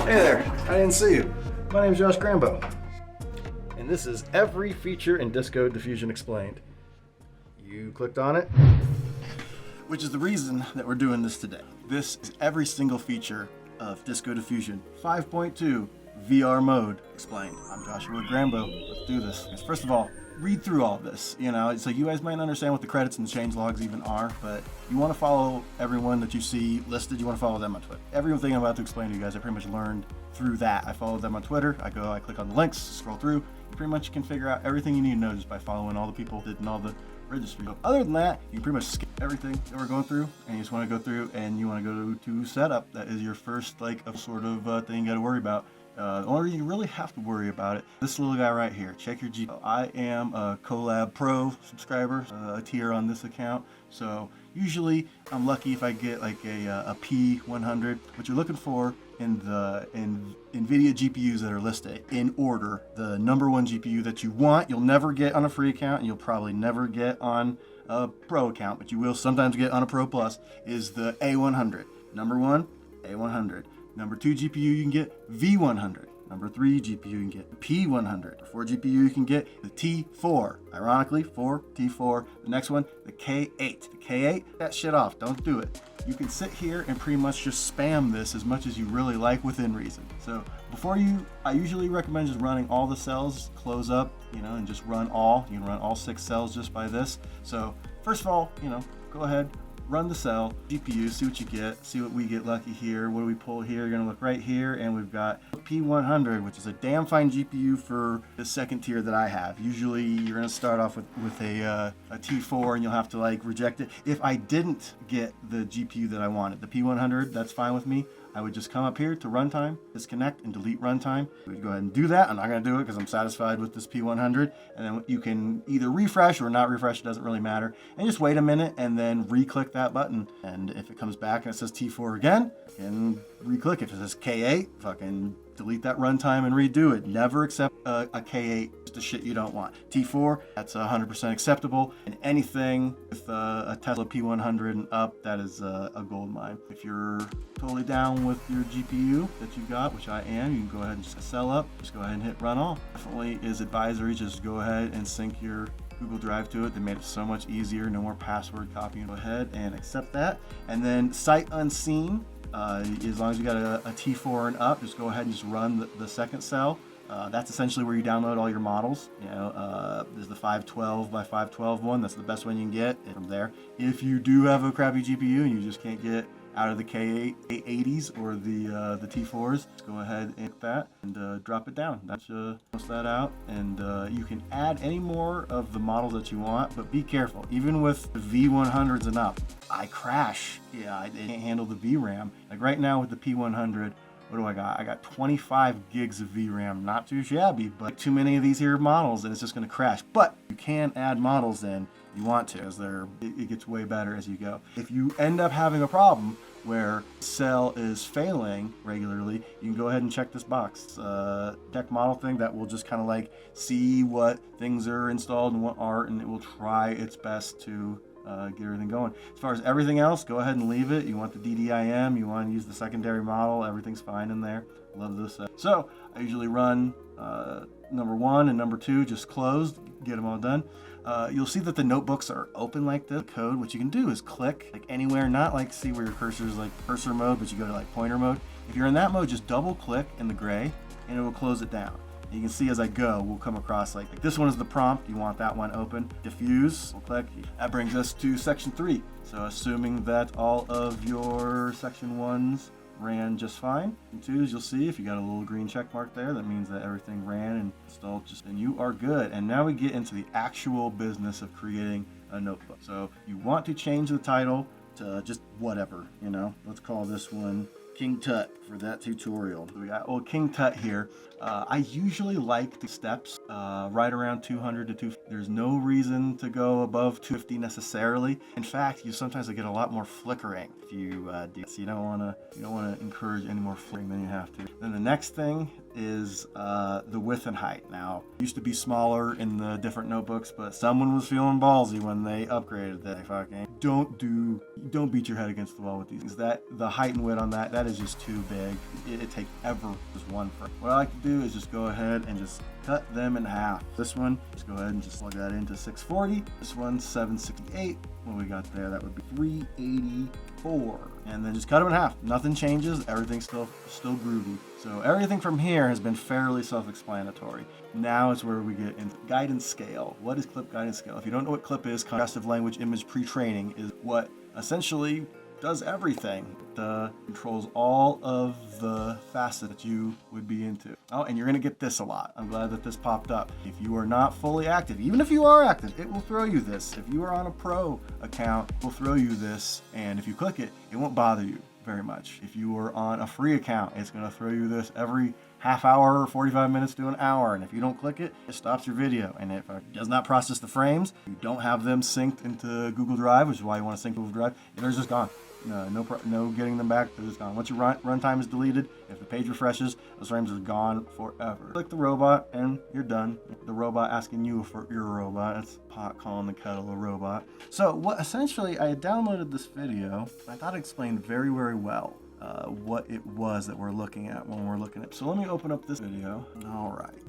Hey there, I didn't see you. My name's JoshGrambo, and this is every feature in Disco Diffusion Explained. You clicked on it? Which is the reason that we're doing this today. This is every single feature of Disco Diffusion 5.2 VR mode explained. I'm Joshua Grambo. Let's do this. First of all, read through all this, so you guys might understand what the credits and the change logs even are, but you want to follow everyone that you see listed. You want to follow them on Twitter. Everything I'm about to explain to you guys, I pretty much learned through that. I followed them on Twitter. I click on the links, scroll through. You pretty much can figure out everything you need to know just by following all the people that did and all the registry. So other than that, you can pretty much skip everything that we're going through, and you just want to go through and you want to go to setup. That is your first thing you got to worry about. The only reason you really have to worry about it, this little guy right here, check your GPU. I am a Collab Pro subscriber, a tier on this account, so usually I'm lucky if I get like a P100. What you're looking for in NVIDIA GPUs that are listed in order, the number one GPU that you want, you'll never get on a free account, and you'll probably never get on a Pro account, but you will sometimes get on a Pro Plus, is the A100. Number one, A100. Number 2 GPU, you can get V100. Number 3 GPU, you can get P100. Number 4 GPU, you can get the T4. Ironically, T4. The next one, the K8. The K8, that shit off. Don't do it. You can sit here and pretty much just spam this as much as you really like within reason. So I usually recommend just running all the cells, close up, and just run all. You can run all 6 cells just by this. So first of all, go ahead. Run the cell, GPU, see what you get, see what we get lucky here. What do we pull here? You're gonna look right here, and we've got P100, which is a damn fine GPU for the second tier that I have. Usually you're gonna start off with a T4, and you'll have to reject it. If I didn't get the GPU that I wanted, the P100, that's fine with me. I would just come up here to runtime, disconnect, and delete runtime. We would go ahead and do that. I'm not going to do it because I'm satisfied with this P100. And then you can either refresh or not refresh. It doesn't really matter. And just wait a minute and then re-click that button. And if it comes back and it says T4 again, you can re-click it. If it says K8, fucking delete that runtime and redo it. Never accept a K8, just the shit you don't want. T4, that's 100% acceptable. And anything with a Tesla P100 and up, that is a gold mine. If you're totally down with your GPU that you got, which I am, you can go ahead and just sell up. Just go ahead and hit run all. Definitely is advisory. Just go ahead and sync your Google Drive to it. They made it so much easier. No more password copying. Go ahead and accept that. And then sight unseen. As long as you got a T4 and up, just go ahead and just run the second cell. That's essentially where you download all your models. There's the 512 by 512 one. That's the best one you can get from there. If you do have a crappy GPU and you just can't get out of the K80s or the T4s, go ahead and hit that and drop it down. That's post that out, and you can add any more of the models that you want, but be careful. Even with the V100s and up, I crash. I can't handle the VRAM. Like right now with the P100, what do I got? I got 25 gigs of VRAM. Not too shabby, but too many of these here models and it's just going to crash. But you can add models in. You want to, as it gets way better as you go. If you end up having a problem where cell is failing regularly, you can go ahead and check this box. Check model thing that will just kind of see what things are installed and what aren't, and it will try its best to get everything going. As far as everything else, go ahead and leave it. You want the DDIM, you want to use the secondary model, everything's fine in there. Love this. So I usually run number 1 and number 2 just closed, get them all done. You'll see that the notebooks are open like this. Code, what you can do is click anywhere, not see where your cursor is cursor mode, but you go to pointer mode. If you're in that mode, just double click in the gray and it will close it down. You can see as I go, we'll come across like this one is the prompt. You want that one open. Diffuse, we'll click. That brings us to section 3. So assuming that all of your section 1s ran just fine. And 2s, you'll see if you got a little green check mark there, that means that everything ran and installed and you are good. And now we get into the actual business of creating a notebook. So you want to change the title to just whatever, let's call this one King Tut for that tutorial. We got old King Tut here. I usually like the steps right around 200 to 250. There's no reason to go above 250 necessarily. In fact, you sometimes get a lot more flickering if you do. So you don't want to encourage any more flickering than you have to. Then the next thing is the width and height. Now, it used to be smaller in the different notebooks, but someone was feeling ballsy when they upgraded that. Fucking don't beat your head against the wall with these things. That the height and width on that is just too big. It takes ever just one frame. What I like to do is just go ahead and just cut them in half. This one, just go ahead and just plug that into 640. This one's 768. What we got there, that would be 384. And then just cut them in half. Nothing changes. Everything's still groovy. So everything from here has been fairly self-explanatory. Now is where we get into guidance scale. What is clip guidance scale? If you don't know what clip is, contrastive language image pre-training is what essentially does everything. It controls all of the facets that you would be into. Oh, and you're gonna get this a lot. I'm glad that this popped up. If you are not fully active, even if you are active, it will throw you this. If you are on a pro account, it will throw you this. And if you click it, it won't bother you very much. If you are on a free account, it's gonna throw you this every half hour or 45 minutes to an hour. And if you don't click it, it stops your video. And if it does not process the frames, you don't have them synced into Google Drive, which is why you want to sync Google Drive, they're just gone. No getting them back. They're just gone. Once your runtime is deleted, if the page refreshes, those frames are gone forever. Click the robot and you're done. The robot asking you for your robot. That's pot calling the kettle a robot. So what essentially, I downloaded this video. I thought it explained very, very well what it was that we're looking at when we're looking at. So let me open up this video. All right.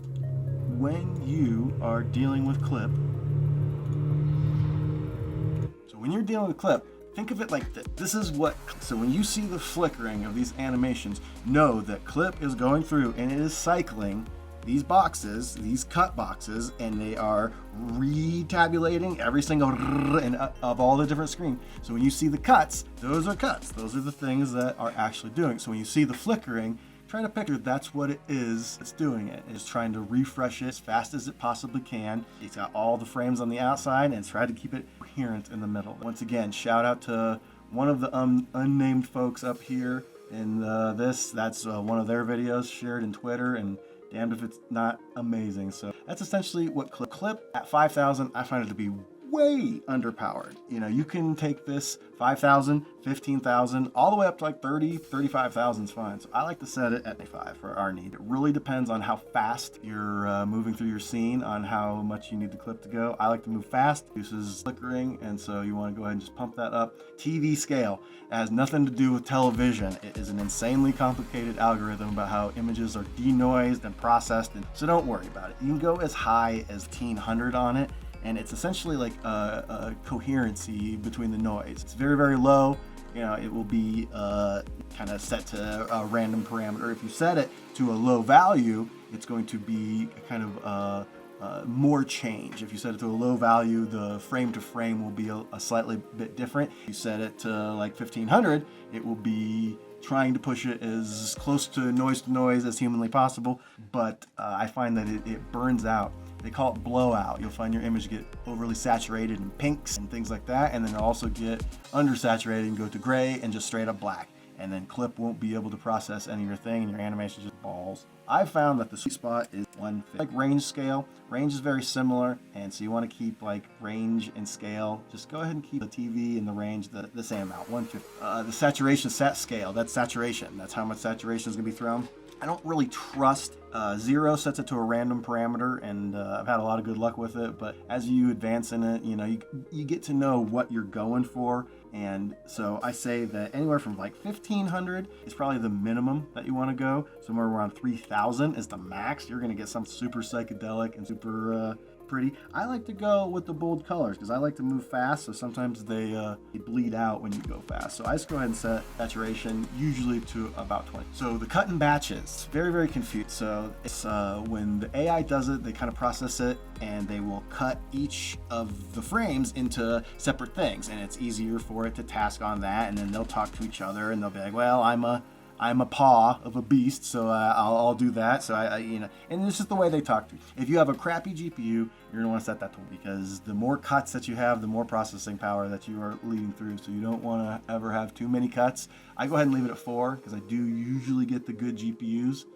When you are dealing with clip, when you're dealing with clip, think of it like this. This is what, so when you see the flickering of these animations, know that clip is going through and it is cycling these boxes, these cut boxes, and they are retabulating every single and of all the different screens. So when you see the cuts, those are cuts. Those are the things that are actually doing. So when you see the flickering, try to picture that's what it is that's doing it. It's trying to refresh it as fast as it possibly can. It's got all the frames on the outside and it's trying to keep it coherent in the middle. Once again, shout out to one of the unnamed folks up here in that's one of their videos shared in Twitter, and damned if it's not amazing. So that's essentially what clip at 5,000, I find it to be way underpowered. You know, you can take this 5,000, 15,000, all the way up to like 30, 35,000 is fine. So I like to set it at 25 for our need. It really depends on how fast you're moving through your scene, on how much you need the clip to go. I like to move fast, uses flickering, and so you want to go ahead and just pump that up. TV scale, it has nothing to do with television. It is an insanely complicated algorithm about how images are denoised and processed, and so don't worry about it. You can go as high as 1,500 on it, and it's essentially like a coherency between the noise. It's very, very low. You know, it will be kind of set to a random parameter. If you set it to a low value, it's going to be kind of more change. If you set it to a low value, the frame to frame will be a slightly bit different. If you set it to like 1,500, it will be trying to push it as close to noise as humanly possible, but I find that it burns out. They call it blowout. You'll find your image get overly saturated in pinks and things like that, and then it'll also get undersaturated and go to gray and just straight up black. And then clip won't be able to process any of your thing, and your animation just balls. I've found that the sweet spot is 150. Like range scale, range is very similar, and so you want to keep like range and scale. Just go ahead and keep the TV and the range the same amount, 150. The saturation set scale, that's saturation. That's how much saturation is going to be thrown. I don't really trust 0 sets it to a random parameter, and I've had a lot of good luck with it, but as you advance in it, you know, you get to know what you're going for. And so I say that anywhere from like 1,500 is probably the minimum that you want to go. Somewhere around 3,000 is the max. You're going to get some super psychedelic and super pretty. I like to go with the bold colors because I like to move fast, so sometimes they bleed out when you go fast. So I just go ahead and set saturation usually to about 20. So the cut in batches, very, very confused. So it's when the AI does it, they kind of process it and they will cut each of the frames into separate things, and it's easier for it to task on that, and then they'll talk to each other and they'll be like, well, I'm a paw of a beast, so I'll do that. So and this is the way they talk to you. If you have a crappy GPU, you're gonna want to set that to 1, because the more cuts that you have, the more processing power that you are leading through. So you don't want to ever have too many cuts. I go ahead and leave it at 4 because I do usually get the good GPUs.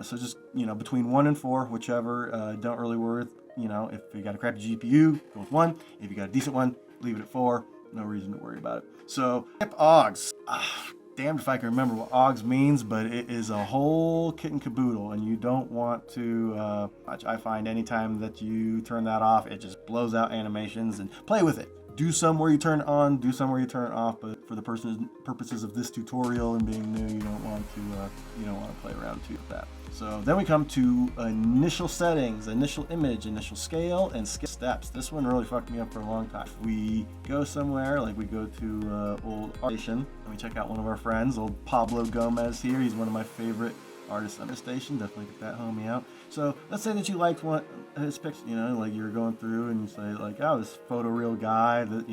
So just between 1 and 4, whichever. Don't really worry. If you got a crappy GPU, go with 1. If you got a decent one, leave it at 4. No reason to worry about it. So clip OGS. damned if I can remember what OGS means, but it is a whole kit and caboodle, and you don't want to, I find anytime that you turn that off, it just blows out animations. And play with it. Do some where you turn it on, do some where you turn it off, but for the purposes of this tutorial and being new, you don't want to play around too with that. So then we come to initial settings, initial image, initial scale, and skip steps. This one really fucked me up for a long time. If we go somewhere, like we go to old art station, and we check out one of our friends, old Pablo Gomez here. He's one of my favorite artists on the station. Definitely get that homie out. So let's say that you liked one his picture, like you're going through and you say like, oh, this photoreal guy, that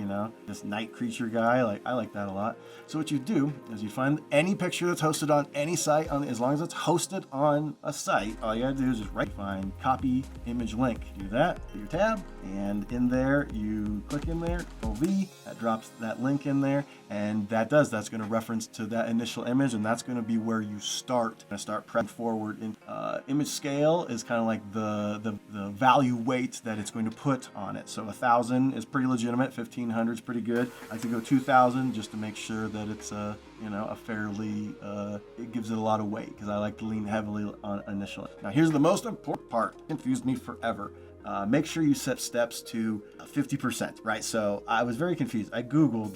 this night creature guy, like I like that a lot. So what you do is you find any picture that's hosted on any site, as long as it's hosted on a site, all you gotta do is just find copy image link. Do that, hit your tab, and in there you click in there, V, that drops that link in there, and that's going to reference to that initial image, and that's going to be where you start pressing forward. In image scale is kind of like the value weight that it's going to put on it. So 1,000 is pretty legitimate, 1,500 is pretty good. I like to go 2,000 just to make sure that it's a fairly, it gives it a lot of weight, because I like to lean heavily on initial. Now here's the most important part, confused me forever. Make sure you set steps to 50%, right? So I was very confused. I Googled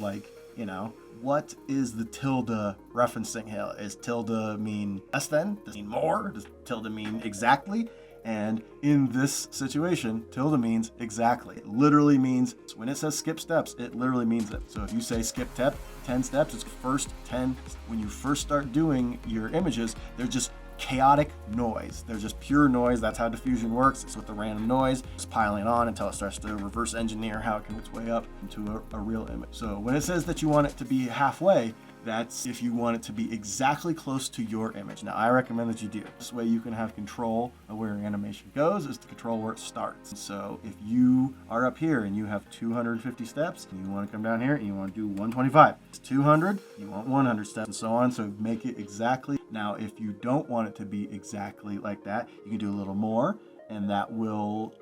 what is the tilde referencing here? Is tilde mean less than? Does it mean more? Does tilde mean exactly? And in this situation, tilde means exactly. It literally means, when it says skip steps, it literally means it. So if you say skip 10 steps, it's first 10. When you first start doing your images, they're just chaotic noise. They're just pure noise. That's how diffusion works. It's with the random noise. It's piling on until it starts to reverse engineer how it can its way up into a real image. So when it says that you want it to be halfway, that's if you want it to be exactly close to your image. Now, I recommend that you do. This way you can have control of where your animation goes, is to control where it starts. So if you are up here and you have 250 steps, and you want to come down here and you want to do 125. It's 200, you want 100 steps, and so on. So make it exactly. Now, if you don't want it to be exactly like that, you can do a little more, and that will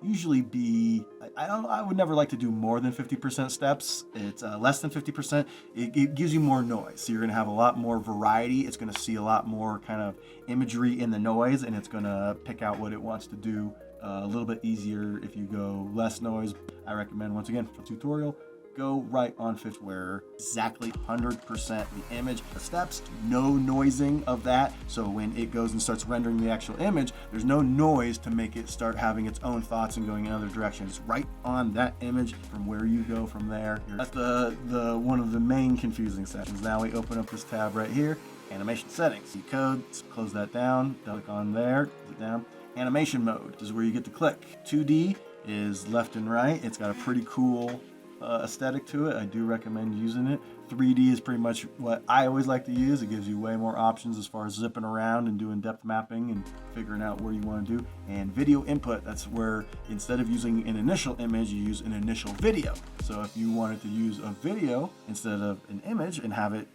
usually be, I would never like to do more than 50% steps. It's less than 50%. It gives you more noise. So you're going to have a lot more variety. It's going to see a lot more kind of imagery in the noise, and it's going to pick out what it wants to do a little bit easier if you go less noise. I recommend, once again, for tutorial, go right on 50, where exactly 100% the image, the steps, no noising of that. So when it goes and starts rendering the actual image, there's no noise to make it start having its own thoughts and going in other directions. Right on that image from where you go from there. That's the one of the main confusing sections. Now we open up this tab right here, animation settings. See code, close that down, click on there, close it down. Animation mode, this is where you get to click. 2D is left and right. It's got a pretty cool aesthetic to it. I do recommend using it. 3D is pretty much what I always like to use. It gives you way more options as far as zipping around and doing depth mapping and figuring out where you want to do. And video input, that's where instead of using an initial image, you use an initial video. So if you wanted to use a video instead of an image and have it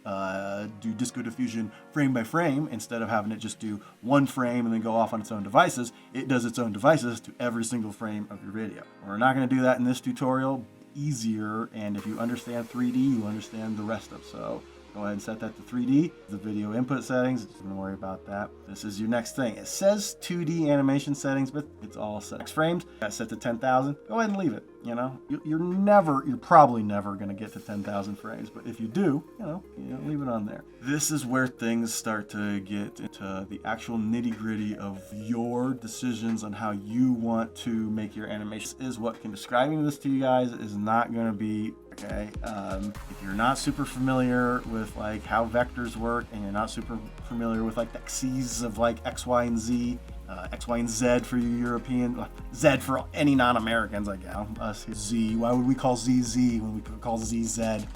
do disco diffusion frame by frame, instead of having it just do one frame and then go off on its own devices, it does its own devices to every single frame of your video. We're not going to do that in this tutorial. Easier, and if you understand 3D, you understand the rest of. So go ahead and set that to 3D. The video input settings, don't worry about that. This is your next thing. It says 2D animation settings, but it's all set. Next frames, got set to 10,000. Go ahead and leave it. You're probably never going to get to 10,000 frames, but if you do, leave it on there. This is where things start to get into the actual nitty-gritty of your decisions on how you want to make your animation. This is what describing this to you guys is not going to be okay. If you're not super familiar with like how vectors work, and you're not super familiar with like the axes of like X, Y, and Z, X, Y, and Z for you European, Z for any non-Americans, like us Z. Why would we call Z Z when we could call Z Z?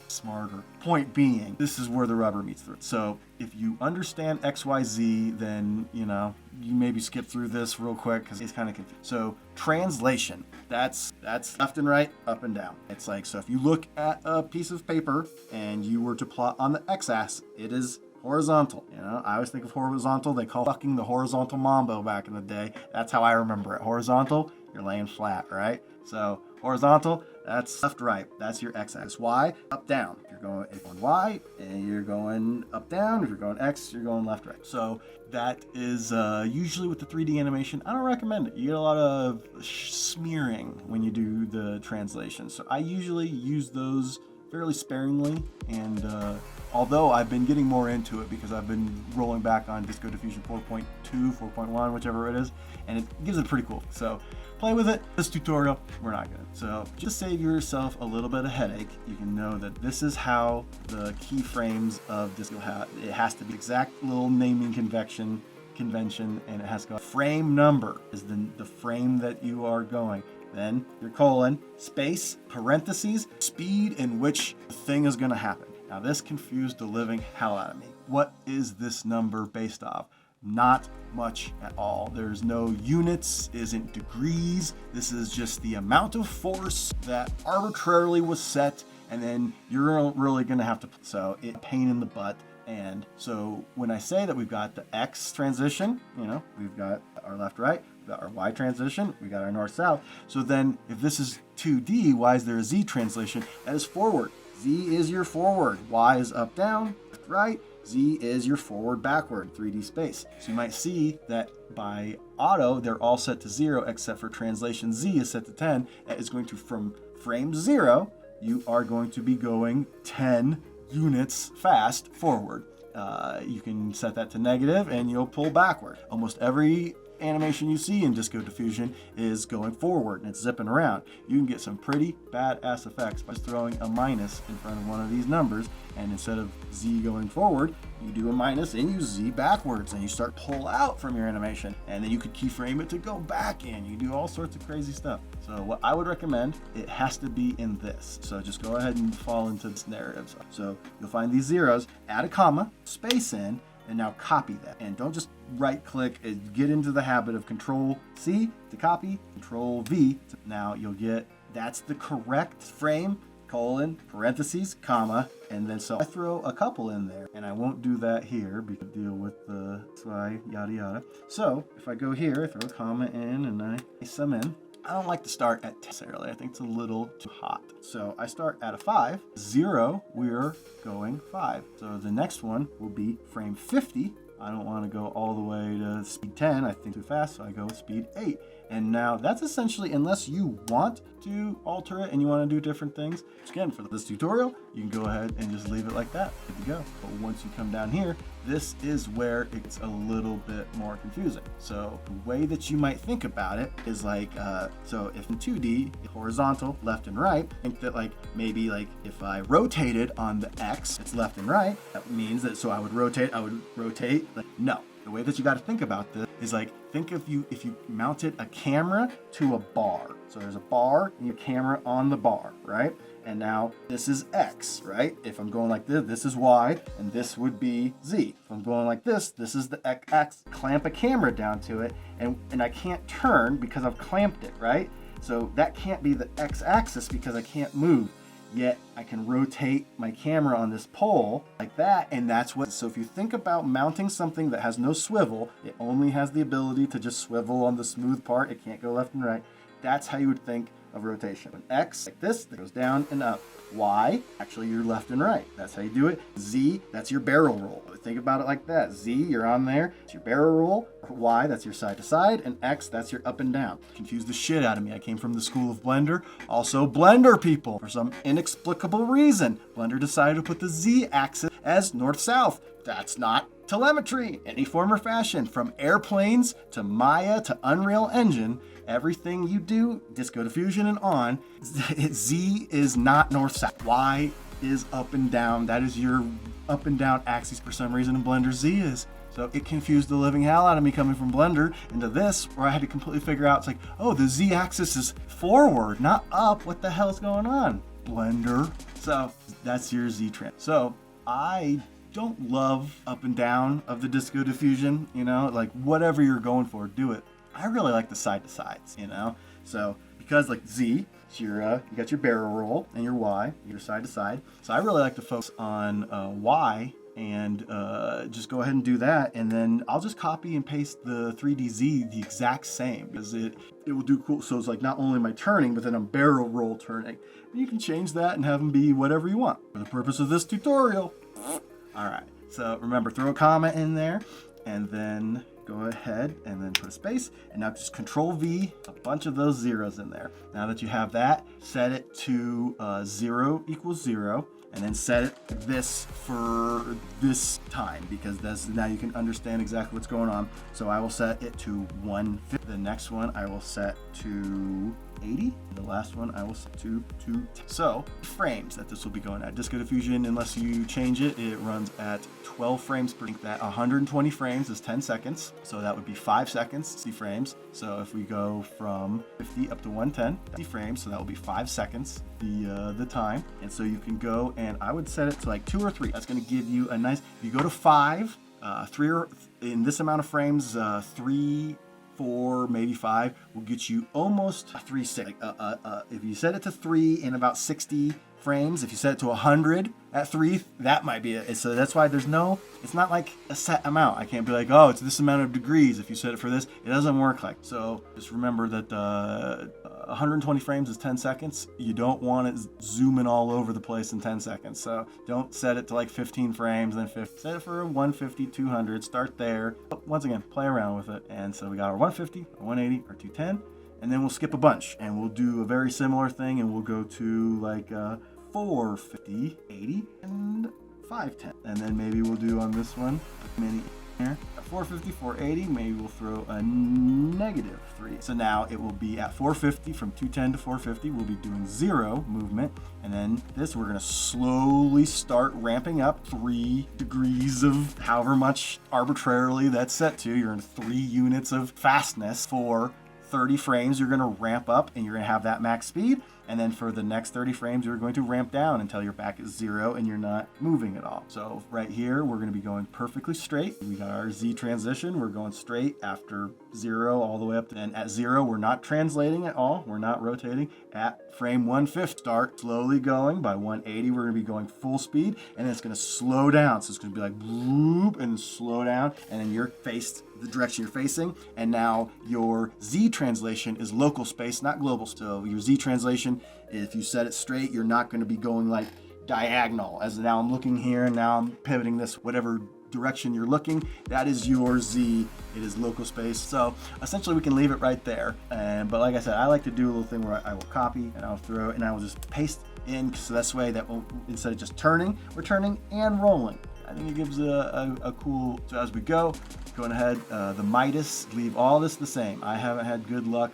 Smarter. Point being, this is where the rubber meets the road. So if you understand X, Y, Z, then you maybe skip through this real quick because it's kind of confusing. So translation, that's left and right, up and down. It's like, so if you look at a piece of paper and you were to plot on the X-axis, it is horizontal. I always think of horizontal. They call fucking the horizontal mambo back in the day. That's how I remember it. Horizontal, you're laying flat, right? So horizontal, That's left, right. That's your x-axis. Y, up, down. If you're going Y, and you're going up, down. If you're going X, you're going left, right. So that is usually with the 3D animation. I don't recommend it. You get a lot of smearing when you do the translation. So I usually use those fairly sparingly, and although I've been getting more into it because I've been rolling back on Disco Diffusion 4.2, 4.1, whichever it is, and it gives it pretty cool. So play with it. This tutorial, we're not good. So just save yourself a little bit of headache. You can know that this is how the keyframes of Disco it has to be exact little naming convention, and it has to go. Frame number is the frame that you are going. Then your colon, space, parentheses, speed in which the thing is going to happen. Now this confused the living hell out of me. What is this number based off? Not much at all. There's no units, isn't degrees. This is just the amount of force that arbitrarily was set, and then you're really going to have to, so it's a pain in the butt. And so when I say that we've got the X transition, we've got our left, right, we've got our Y transition, we got our north, south. So then if this is 2D, why is there a Z translation? That is forward. Z is your forward. Y is up, down, left, right. Z is your forward, backward, 3D space. So you might see that by auto, they're all set to 0, except for translation Z is set to 10. That is going to, from frame 0, you are going to be going 10 units fast forward. You can set that to negative and you'll pull backward. Almost every animation you see in Disco Diffusion is going forward and it's zipping around. You can get some pretty badass effects by just throwing a minus in front of one of these numbers, and instead of Z going forward, you do a minus and you Z backwards and you start pull out from your animation, and then you could keyframe it to go back in. You do all sorts of crazy stuff. So what I would recommend, it has to be in this. So just go ahead and fall into this narrative. So you'll find these zeros, add a comma, space in, and now copy that. And don't just right click and get into the habit of Control C to copy, Control V. Now you'll get, that's the correct frame, colon, parentheses, comma, and then so I throw a couple in there, and I won't do that here because deal with the slide, yada yada. So if I go here, I throw a comma in and I paste them in. I don't like to start at 10 necessarily. I think it's a little too hot. So I start at a 5. 0, we're going 5. So the next one will be frame 50. I don't want to go all the way to speed 10. I think too fast, so I go speed 8. And now that's essentially, unless you want to alter it and you want to do different things, again, for this tutorial, you can go ahead and just leave it like that, good to go. But once you come down here, this is where it gets a little bit more confusing. So the way that you might think about it is like, so if in 2D, horizontal, left and right, think that like, maybe like if I rotated on the X, it's left and right, that means that, so I would rotate, like, no. The way that you got to think about this is like, think if you mounted a camera to a bar. So there's a bar and your camera on the bar, right? And now this is X, right? If I'm going like this is Y, and this would be Z. If I'm going like this is the X. Clamp a camera down to it, and I can't turn because I've clamped it, right? So that can't be the X axis because I can't move. Yet I can rotate my camera on this pole like that, and that's what, so if you think about mounting something that has no swivel, it only has the ability to just swivel on the smooth part, it can't go left and right, that's how you would think of rotation. An X, like this, that goes down and up. Y, actually you're left and right. That's how you do it. Z, that's your barrel roll. Think about it like that. Z, you're on there, it's your barrel roll. Y, that's your side to side. And X, that's your up and down. Confused the shit out of me. I came from the school of Blender. Also Blender people. For some inexplicable reason, Blender decided to put the Z axis as north-south. That's not telemetry, any form or fashion. From airplanes to Maya to Unreal Engine, everything you do, Disco Diffusion and on, Z is not north-south. Y is up and down. That is your up and down axis for some reason in Blender. Z is. So it confused the living hell out of me coming from Blender into this, where I had to completely figure out, it's like, oh, the Z axis is forward, not up. What the hell is going on, Blender? So that's your Z trend. So I don't love up and down of the Disco Diffusion, like whatever you're going for, do it. I really like the side to sides, So because like Z, it's your, you got your barrel roll, and your Y, your side to side. So I really like to focus on Y and just go ahead and do that. And then I'll just copy and paste the 3DZ the exact same, because it will do cool. So it's like not only am I turning, but then I'm barrel roll turning. And you can change that and have them be whatever you want for the purpose of this tutorial. All right, so remember, throw a comma in there, and then go ahead and then put a space, and now just Control V, a bunch of those zeros in there. Now that you have that, set it to 0 equals 0, and then set it this for this time, because now you can understand exactly what's going on. So I will set it to 150. The next one I will set to 80. The last one I will set to 210. So frames that this will be going at. Disco Diffusion, unless you change it, it runs at 12 frames per second. That 120 frames is 10 seconds. So that would be 5 seconds, 60 frames. So if we go from 50 up to 110, 50 frames, so that will be 5 seconds, the time. And so you can go, and I would set it to like 2 or 3. That's going to give you a nice, if you go to 5, 3 or in this amount of frames, 3, 4, maybe 5 will get you almost a 360. If you set it to 3 in about 60 frames, if you set it to 100 at 3, that might be it. So that's why it's not like a set amount. I can't be like, oh, it's this amount of degrees. If you set it for this, it doesn't work like. So just remember that 120 frames is 10 seconds. You don't want it zooming all over the place in 10 seconds. So don't set it to like 15 frames, then 50. Set it for 150, 200, start there. But once again, play around with it. And so we got our 150, our 180, our 210, and then we'll skip a bunch and we'll do a very similar thing, and we'll go to like 450, 80, and 510. And then maybe we'll do on this one, mini here, at 450, 480, maybe we'll throw a -3. So now it will be at 450, from 210 to 450, we'll be doing 0 movement. And then this, we're gonna slowly start ramping up 3 degrees of however much arbitrarily that's set to. You're in 3 units of fastness for 30 frames. You're gonna ramp up and you're gonna have that max speed. And then for the next 30 frames, you're going to ramp down until you're back at 0 and you're not moving at all. So right here, we're going to be going perfectly straight. We got our Z transition. We're going straight after 0 all the way up to, and at 0, we're not translating at all. We're not rotating. At frame 150, start slowly going. By 180, we're going to be going full speed, and then it's going to slow down. So it's going to be like whoop and slow down, and then you're faced the direction you're facing, and now your Z translation is local space, not global. So your Z translation, if you set it straight, you're not going to be going like diagonal. As now I'm looking here, and now I'm pivoting this whatever direction you're looking, that is your Z. It is local space. So essentially we can leave it right there. But like I said, I like to do a little thing where I will copy and I'll throw, and I will just paste in, so this way that instead of just turning, we're turning and rolling. I think it gives a cool, so as we go, going ahead, the Midas, leave all this the same. I haven't had good luck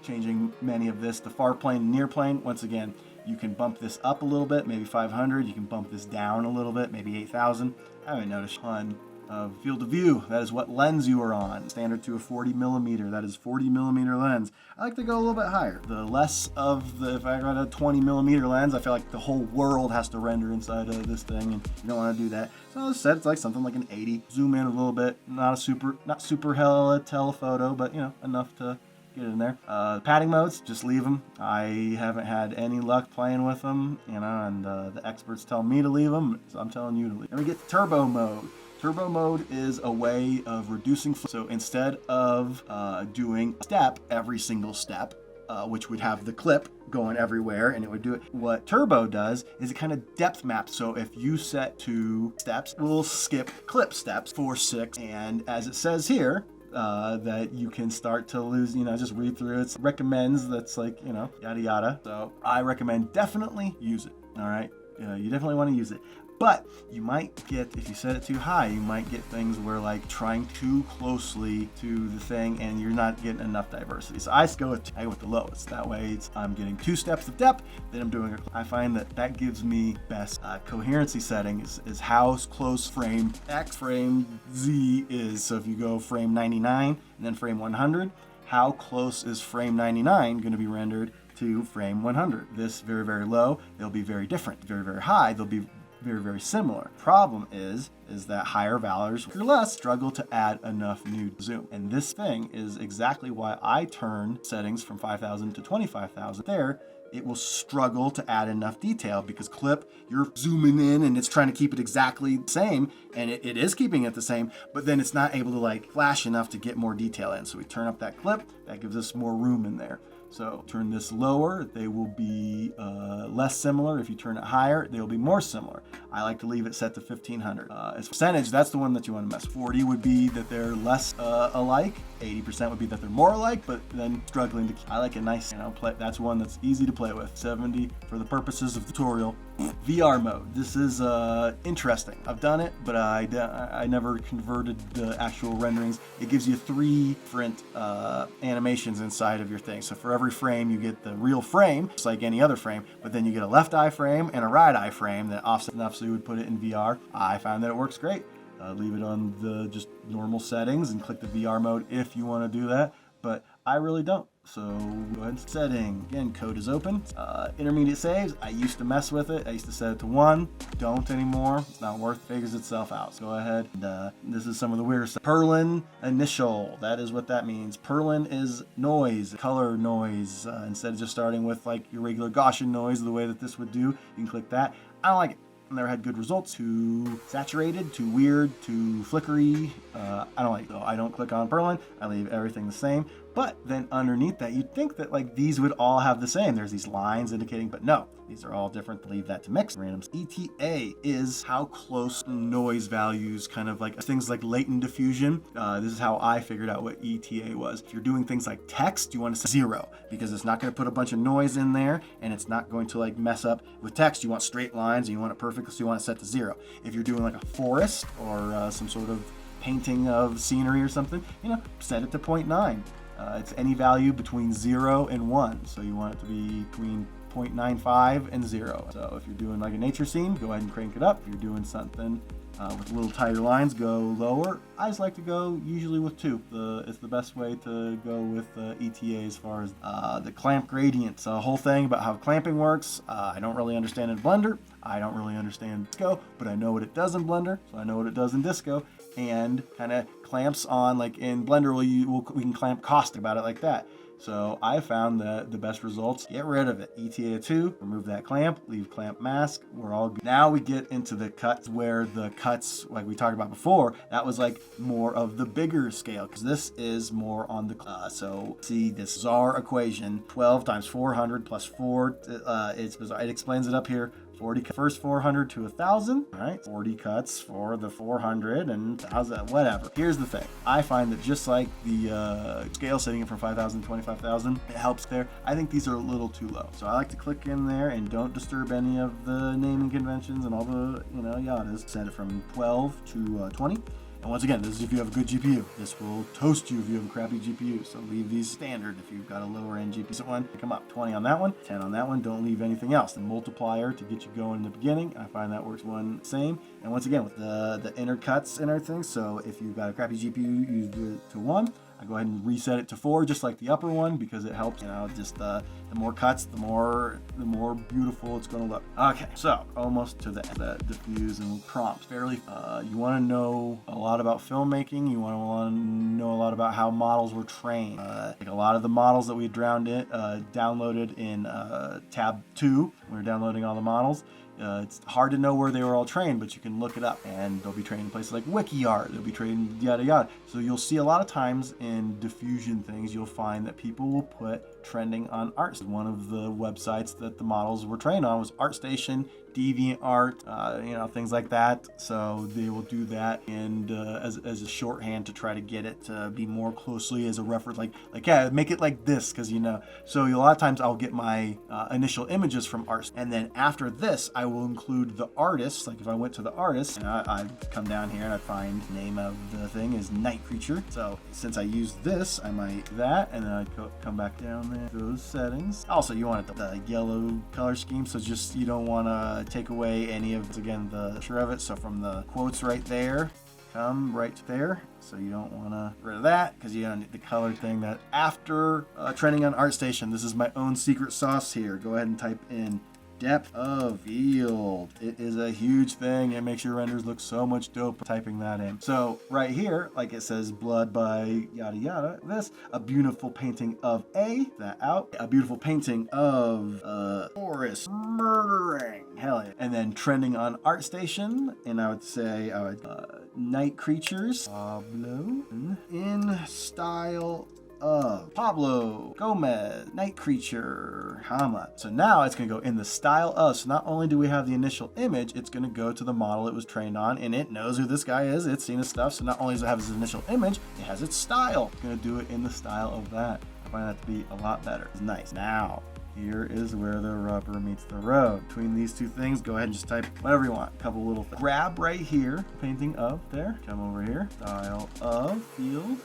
changing many of this. The far plane and near plane, once again, you can bump this up a little bit, maybe 500. You can bump this down a little bit, maybe 8,000. I haven't noticed a ton of field of view. That is what lens you are on. Standard to a 40 millimeter. That is 40 millimeter lens. I like to go a little bit higher. The less of the, if I got a 20 millimeter lens, I feel like the whole world has to render inside of this thing, and you don't want to do that. So instead, it's like something like an 80. Zoom in a little bit. Not super hella telephoto, but you know, enough to get in there. Padding modes, just leave them. I haven't had any luck playing with them, you know, and the experts tell me to leave them, so I'm telling you to leave. Then we get turbo mode. Turbo mode is a way of reducing, so instead of doing a step every single step, which would have the clip going everywhere and it would do it, what turbo does is it kind of depth maps. So if you set to steps, we'll skip clip steps for 6, and as it says here, that you can start to lose, you know, just read through it. Recommends, that's like, you know, yada yada. So I recommend definitely use it. All right, you definitely want to use it. But you might get, if you set it too high, you might get things where like trying too closely to the thing and you're not getting enough diversity. So I go with the lowest. That way I'm getting 2 steps of depth, then I'm doing I find that gives me best coherency setting is how close frame X, frame Z is. So if you go frame 99 and then frame 100, how close is frame 99 going to be rendered to frame 100? This very, very low, they'll be very different. Very, very high, they'll be very, very similar. Problem is that higher values or less struggle to add enough new zoom. And this thing is exactly why I turn settings from 5,000 to 25,000. There it will struggle to add enough detail because clip, you're zooming in and it's trying to keep it exactly the same, and it is keeping it the same, but then it's not able to like flash enough to get more detail in. So we turn up that clip, that gives us more room in there. So turn this lower, they will be less similar. If you turn it higher, they will be more similar. I like to leave it set to 1500. As percentage, that's the one that you want to mess. 40 would be that they're less alike. 80% would be that they're more alike, but then struggling to keep. I like a nice, that's one that's easy to play with. 70 for the purposes of the tutorial. VR mode. This is interesting. I've done it, but I never converted the actual renderings. It gives you 3 different animations inside of your thing. So for every frame, you get the real frame, just like any other frame, but then you get a left eye frame and a right eye frame that offset enough so you would put it in VR. I found that it works great. Leave it on the just normal settings and click the VR mode if you want to do that, but I really don't. So go ahead and setting. Again, code is open. Intermediate saves, I used to mess with it. I used to set it to 1. Don't anymore. It's not worth it. Figures itself out. So go ahead. And, this is some of the weird stuff. Perlin initial. That is what that means. Perlin is noise, color noise. Instead of just starting with like your regular Gaussian noise, the way that this would do, you can click that. I don't like it. Never had good results. Too saturated, too weird, too flickery. I don't like it. So I don't click on Perlin. I leave everything the same. But then underneath that, you'd think that like these would all have the same. There's these lines indicating, but no, these are all different. Leave that to mix. Randoms. ETA is how close noise values, kind of like things like latent diffusion. This is how I figured out what ETA was. If you're doing things like text, you want to set 0 because it's not going to put a bunch of noise in there and it's not going to like mess up. With text, you want straight lines and you want it perfect, so you want to set to 0. If you're doing like a forest or some sort of painting of scenery or something, set it to 0.9. It's any value between 0 and 1. So you want it to be between 0.95 and 0. So if you're doing like a nature scene, go ahead and crank it up. If you're doing something with little tighter lines, go lower. I just like to go usually with 2. It's the best way to go with ETA as far as the clamp gradient. So a whole thing about how clamping works. I don't really understand in Blender. I don't really understand Disco, but I know what it does in Blender, so I know what it does in Disco. And kind of clamps on, like in Blender, we can clamp caustic about it like that. So I found that the best results, get rid of it. ETA 2, remove that clamp, leave clamp mask, we're all good. Now we get into the cuts where the cuts, like we talked about before, that was like more of the bigger scale, because this is more on the, so see this czar equation, 12 times 400 plus 4, it's bizarre. It explains it up here. 40 first 400 to 1,000, right? 40 cuts for the 400 and 1,000, whatever. Here's the thing. I find that just like the scale, setting it from 5,000 to 25,000, it helps there. I think these are a little too low. So I like to click in there and don't disturb any of the naming conventions and all the, yadas. Set it from 12 to 20. And once again, this is if you have a good GPU. This will toast you if you have a crappy GPU. So leave these standard if you've got a lower end GPU one. Pick them up. 20 on that one, 10 on that one. Don't leave anything else. The multiplier to get you going in the beginning, I find that works one same. And once again, with the inner cuts and everything. So if you've got a crappy GPU, use it to 1. I go ahead and reset it to 4, just like the upper one, because it helps, just the more cuts, the more beautiful it's going to look. Okay, so almost to the diffuse and prompts. Fairly, you want to know a lot about filmmaking. You want to know a lot about how models were trained. Like a lot of the models that we downloaded in tab 2, we were downloading all the models. It's hard to know where they were all trained, but you can look it up, and they'll be trained in places like WikiArt. They'll be trained yada yada. So you'll see a lot of times in diffusion things, you'll find that people will put trending on art. One of the websites that the models were trained on was ArtStation, DeviantArt, things like that. So they will do that, and as a shorthand to try to get it to be more closely as a reference, yeah, make it like this, because So a lot of times I'll get my initial images from art, and then after this I will include the artist. Like if I went to the artist, and I'd come down here and I'd find the name of the thing is Night Creature. So since I use this, I might do that, and then I'd come back down there, those settings. Also, you want the yellow color scheme, so just you don't want to take away any of, again, the picture of it. So from the quotes right there, come right there. So you don't want to get rid of that, because you don't need the color thing. That after trending on ArtStation, this is my own secret sauce here. Go ahead and type in Depth of field. It is a huge thing. It makes your renders look so much dope typing that in. So right here, like it says blood by yada yada, this, a beautiful painting of that out, a beautiful painting of Forrest murdering. Hell yeah. And then trending on ArtStation, and I would say night creatures, Pablo, in style of Pablo Gomez, Night Creature, Hama. So now it's going to go in the style of. So not only do we have the initial image, it's going to go to the model it was trained on, and it knows who this guy is. It's seen his stuff. So not only does it have his initial image, it has its style. It's going to do it in the style of that. I find that to be a lot better. It's nice. Now, here is where the rubber meets the road. Between these two things, go ahead and just type whatever you want. A couple little things. Grab right here, painting of there. Come over here, style of field,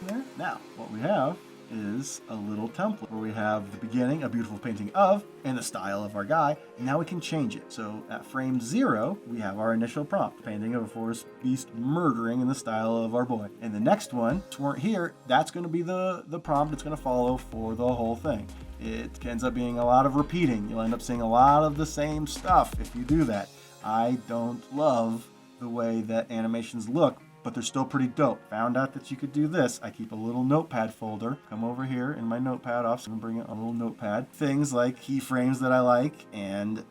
there. Now, what we have is a little template where we have the beginning, a beautiful painting of, in the style of our guy, and now we can change it. So at frame 0, we have our initial prompt, painting of a forest beast murdering in the style of our boy. And the next one, here, that's going to be the prompt it's going to follow for the whole thing. It ends up being a lot of repeating. You'll end up seeing a lot of the same stuff if you do that. I don't love the way that animations look, but they're still pretty dope. Found out that you could do this. I keep a little notepad folder. Come over here in my notepad off, so I'm gonna bring a little notepad. Things like keyframes that I like and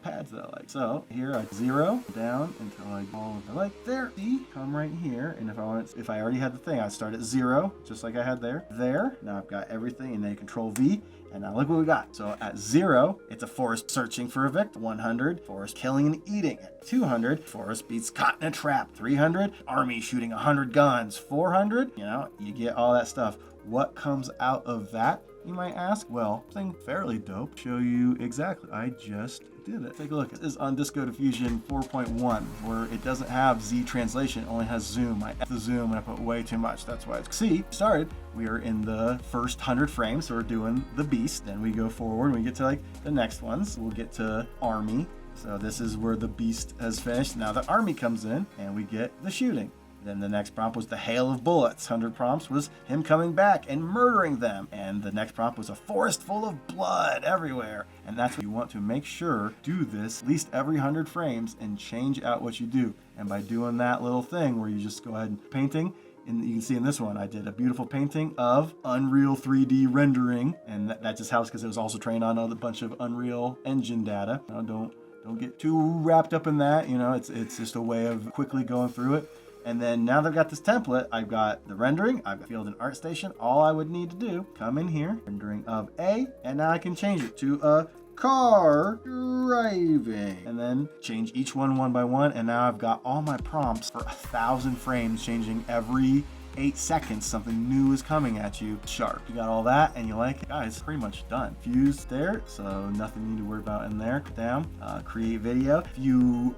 pads that I like. So here I 0 down until I get all of the like there. See, come right here, and if I already had the thing, I'd start at 0, just like I had there. There. Now I've got everything, and then Control V. And now look what we got. So at 0, it's a forest searching for a victim. 100, forest killing and eating. At 200, forest beats caught in a trap. 300, army shooting 100 guns. 400, you get all that stuff. What comes out of that, you might ask? Well, something fairly dope. Show you exactly. I just did it. Take a look. This is on Disco Diffusion 4.1, where it doesn't have Z translation, it only has zoom. I the zoom and I put way too much. That's why it's started. We are in the first 100 frames, so we're doing the beast. Then we go forward. We get to the next ones. We'll get to army. So this is where the beast has finished. Now the army comes in, and we get the shooting. Then the next prompt was the hail of bullets. 100 prompts was him coming back and murdering them. And the next prompt was a forest full of blood everywhere. And that's what you want to make sure. Do this at least every 100 frames and change out what you do. And by doing that little thing where you just go ahead and painting, and you can see in this one, I did a beautiful painting of Unreal 3D rendering. And that just helps because it was also trained on a bunch of Unreal Engine data. Don't get too wrapped up in that. It's just a way of quickly going through it. And then now that I've got this template, I've got the rendering, I've got field and ArtStation. All I would need to do, come in here, rendering of A, and now I can change it to a car driving. And then change each one by one, and now I've got all my prompts for 1,000 frames, changing every 8 seconds something new is coming at you sharp. You got all that and you like it, guys, pretty much done. Fused there, so nothing you need to worry about in there. Down, create video. If you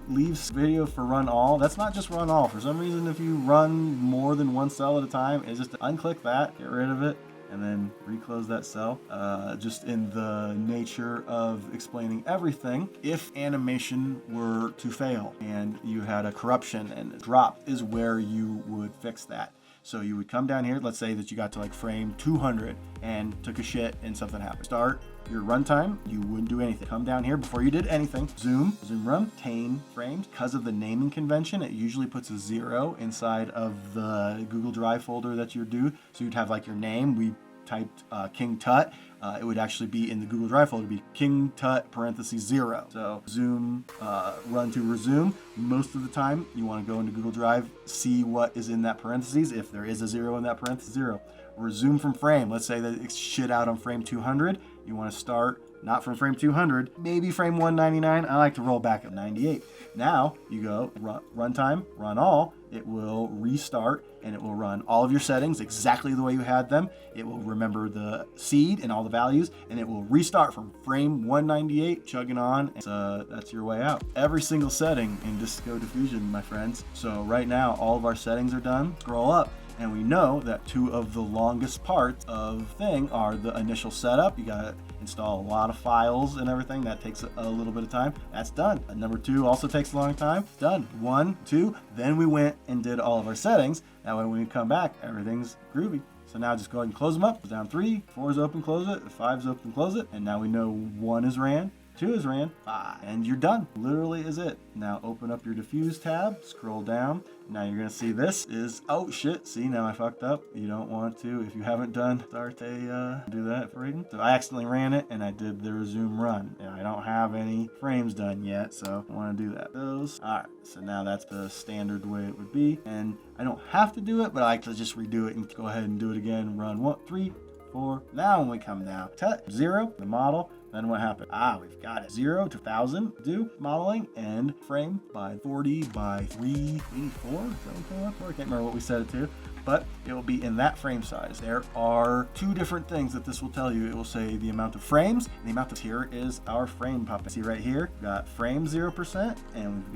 leave video for run all, that's not just run all. For some reason, if you run more than one cell at a time, it's just unclick that, get rid of it, and then reclose that cell. Just in the nature of explaining everything, if animation were to fail and you had a corruption and a drop is where you would fix that. So you would come down here, let's say that you got to frame 200 and took a shit and something happened. Start your runtime, you wouldn't do anything. Come down here before you did anything, zoom run, 10 frames. Because of the naming convention, it usually puts a 0 inside of the Google Drive folder that you do. So you'd have your name, we typed King Tut, it would actually be in the Google Drive folder, be King Tut parentheses 0. So zoom, run to resume. Most of the time you want to go into Google Drive, see what is in that parentheses. If there is a 0 in that parentheses, 0. Resume from frame. Let's say that it's shit out on frame 200. You want to start not from frame 200, maybe frame 199. I like to roll back at 98. Now you go runtime, run all. It will restart and it will run all of your settings exactly the way you had them. It will remember the seed and all the values, and it will restart from frame 198, chugging on. That's your way out. Every single setting in Disco Diffusion, my friends. So right now, all of our settings are done. Scroll up. And we know that 2 of the longest parts of thing are the initial setup. You gotta install a lot of files and everything. That takes a little bit of time. That's done. Number 2 also takes a long time. Done. 1, 2. Then we went and did all of our settings. That way when we come back, everything's groovy. So now just go ahead and close them up. Down 3, 4 is open, close it. 5 is open, close it. And now we know 1 is ran. 2 is ran, 5. And you're done. Literally is it. Now open up your diffuse tab, scroll down. Now you're gonna see this is, oh shit, see now I fucked up. You don't want to, if you haven't done start a, do that for reading. So I accidentally ran it and I did the resume run. And I don't have any frames done yet, so I wanna do that. Those, all right, so now that's the standard way it would be. And I don't have to do it, but I can just redo it and go ahead and do it again. Run 1, 3, 4. Now when we come down, 0, the model. Then what happened? We've got it. 0 to 1,000. Do modeling and frame by 40 by 384. Is that what came up for? I can't remember what we set it to, but it will be in that frame size. There are 2 different things that this will tell you. It will say the amount of frames, and the amount of here is our frame pop. See right here, we've got frame 0%, and we've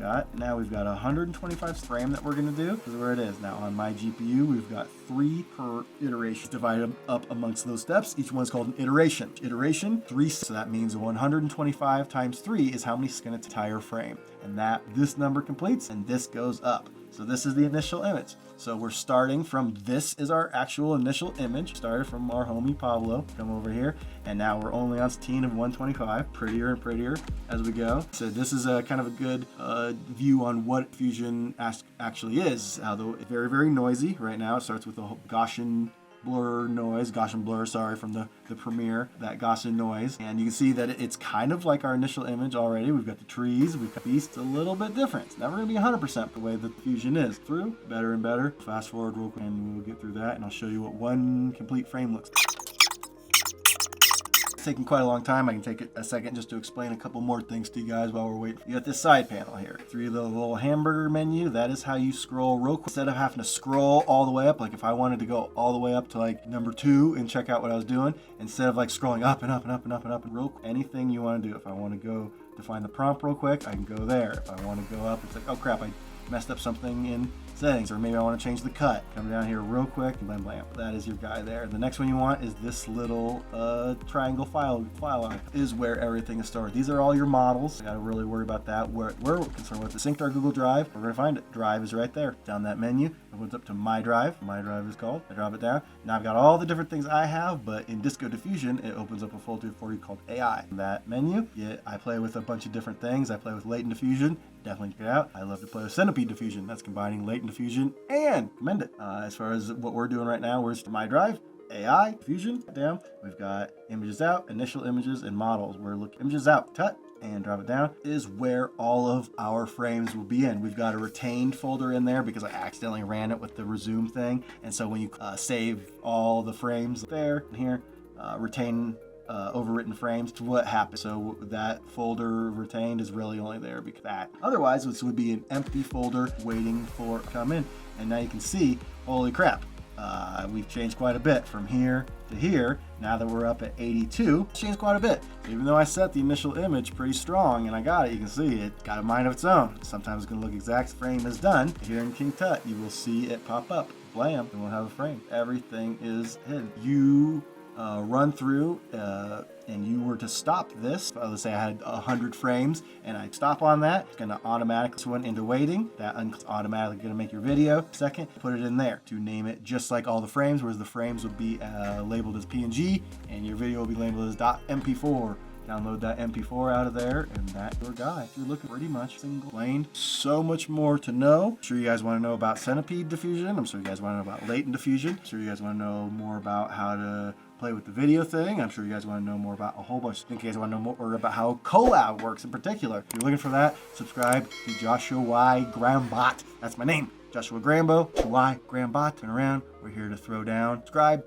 got 125 frame that we're gonna do. This is where it is. Now on my GPU, we've got 3 per iteration. Divide them up amongst those steps. Each one's called an iteration. Iteration 3, so that means 125 times 3 is how many is gonna entire frame. And this number completes, and this goes up. So this is the initial image. So we're starting from, this is our actual initial image. Started from our homie Pablo, come over here. And now we're only on scene of 125, prettier and prettier as we go. So this is a kind of a good view on what Fusion actually is. Although it's very, very noisy right now. It starts with a Gaussian blur, sorry, from the Premiere, that Gaussian noise. And you can see that it's kind of like our initial image already. We've got the trees, we've got beasts, a little bit different. It's never gonna be 100% the way that Fusion is. Through, better and better. Fast forward real quick and we'll get through that and I'll show you what one complete frame looks like. Taking quite a long time. I can take a second just to explain a couple more things to you guys while we're waiting. You got this side panel here. Through the little hamburger menu, that is how you scroll real quick. Instead of having to scroll all the way up, like if I wanted to go all the way up to like number 2 and check out what I was doing, instead of like scrolling up and up and up and up and up and real quick, anything you want to do. If I want to go define the prompt real quick, I can go there. If I want to go up, it's like, oh crap, I messed up something in settings, or maybe I want to change the cut. Come down here real quick, blam blam. That is your guy there. The next one you want is this little triangle file icon, is where everything is stored. These are all your models. I gotta really worry about that. We're concerned with the synced our Google Drive. We're gonna find it. Drive is right there. Down that menu, it opens up to My Drive. My Drive is called. I drop it down. Now I've got all the different things I have, but in Disco Diffusion, it opens up a folder for you called AI. In that menu, I play with a bunch of different things. I play with latent diffusion. Definitely check it out. I love to play with centipede diffusion. That's combining latent diffusion and commend it. As far as what we're doing right now, we're just My Drive, AI, diffusion, down. We've got images out, initial images, and models. We're looking images out, cut, and drop it down, is where all of our frames will be in. We've got a retained folder in there because I accidentally ran it with the resume thing. And so when you save all the frames there and here, retain overwritten frames to what happened. So that folder retained is really only there because that. Otherwise, this would be an empty folder waiting for come in. And now you can see, holy crap, we've changed quite a bit from here to here. Now that we're up at 82, it's changed quite a bit. Even though I set the initial image pretty strong and I got it, you can see it got a mind of its own. Sometimes it's gonna look exact frame is done. Here in King Tut, you will see it pop up, blam, and we'll have a frame. Everything is hidden. You run through and you were to stop this, let's say I had 100 frames and I stop on that, it's going to automatically switch into waiting. That's automatically going to make your video. Second, put it in there to name it just like all the frames, whereas the frames will be labeled as PNG and your video will be labeled as .mp4. Download that MP4 out of there, and that's your guy. You're looking pretty much single lane. So much more to know. I'm sure you guys want to know about centipede diffusion. I'm sure you guys want to know about latent diffusion. I'm sure you guys want to know more about how to play with the video thing. I'm sure you guys want to know more about a whole bunch. I think you guys want to know more about how collab works in particular. If you're looking for that, subscribe to JoshGrambo. That's my name. Joshua Grambo, JoshGrambo, turn around. We're here to throw down. Subscribe.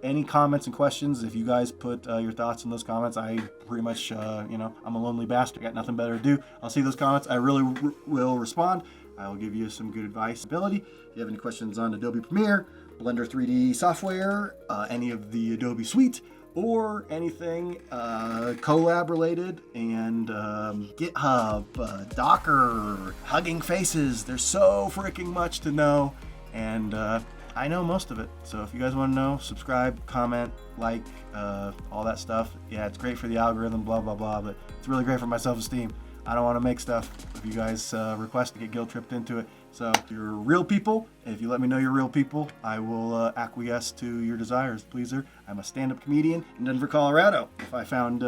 Any comments and questions, if you guys put your thoughts in those comments, I pretty much, I'm a lonely bastard. I got nothing better to do. I'll see those comments. I really will respond. I will give you some good advice, ability. If you have any questions on Adobe Premiere, Blender 3D software, any of the Adobe suite, or anything collab related, and GitHub, Docker, Hugging Faces. There's so freaking much to know, and I know most of it. So if you guys want to know, subscribe, comment, like, all that stuff. Yeah, it's great for the algorithm, blah, blah, blah, but it's really great for my self-esteem. I don't want to make stuff if you guys request to get guilt tripped into it. So if you're real people, if you let me know you're real people, I will acquiesce to your desires, pleaser. I'm a stand-up comedian in Denver, Colorado. If I found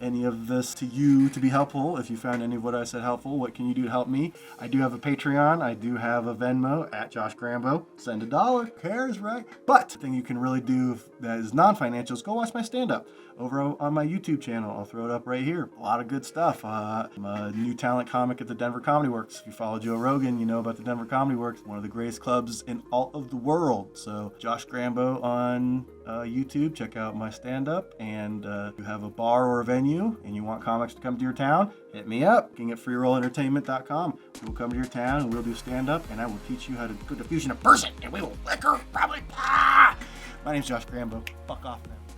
any of this to you to be helpful. If you found any of what I said helpful, what can you do to help me? I do have a Patreon. I do have a Venmo at JoshGrambo. Send $1. Who cares, right? But the thing you can really do that is non-financial is go watch my stand-up over on my YouTube channel. I'll throw it up right here. A lot of good stuff. I'm a new talent comic at the Denver Comedy Works. If you follow Joe Rogan, you know about the Denver Comedy Works, one of the greatest clubs in all of the world. So JoshGrambo on YouTube. Check out my stand-up. And if you have a bar or a venue and you want comics to come to your town, hit me up. Looking at freerollentertainment.com. We will come to your town and we'll do stand-up, and I will teach you how to do diffusion in person, and we will liquor probably. My name's JoshGrambo. Fuck off now.